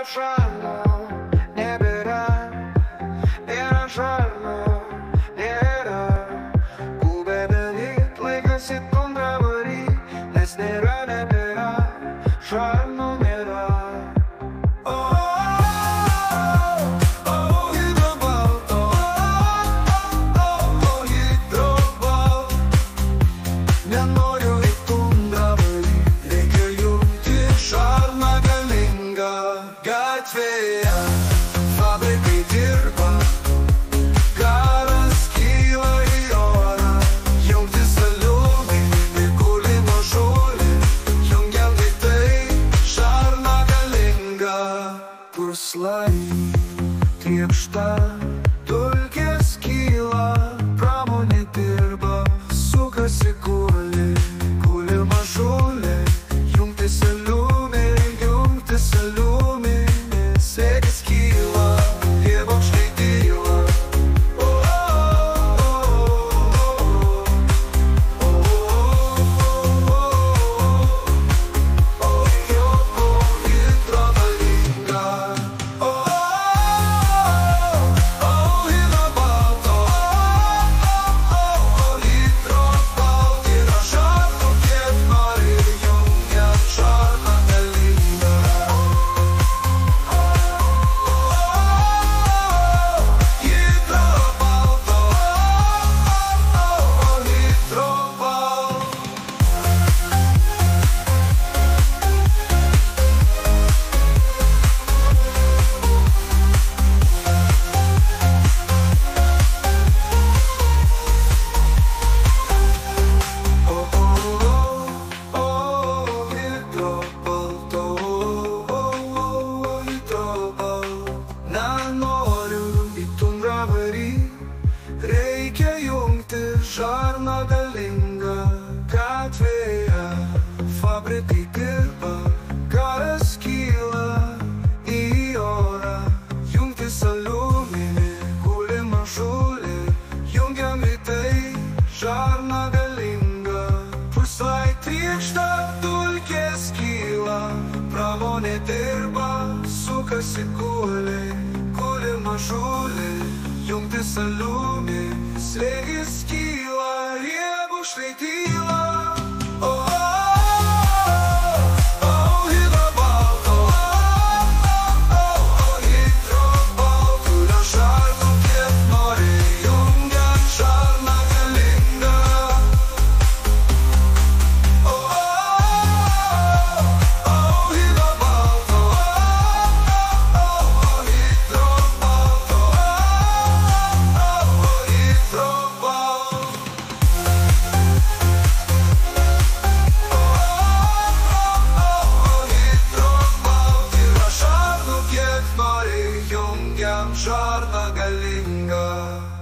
šalmo nebėra, nėra šalmo, nėra. Kubė belyt, laikas į tundrą varyt, nes nebėra, šalmo nėra. Nenoriu į tundrą varyt, reikia jungti šalmą galingą. Gatvėje fabrikai dirba, karas kyla į orą. Jungtis aliuminį, guli mažulį, jungiam greitai šalmą galingą. Purslai triekšta, dulkės kyla, pramonė dirba, sukasi guli mažulį, jungtis aliuminį, slėgis kyla, tie bokštai dyla. Reikia jungti šalmą galingą. Gatvėje fabrikai dirba, karas kyla į orą. Jungtis aliuminį, guli mažulį, jungiam greitai šalmą galingą. Purslai triekšta, dulkės kyla, pramonė dirba, sukasi guli mažulį, jungtis aliuminį, slėgis kyla, tie bokštai dyla. Jungiam šalmą galingą.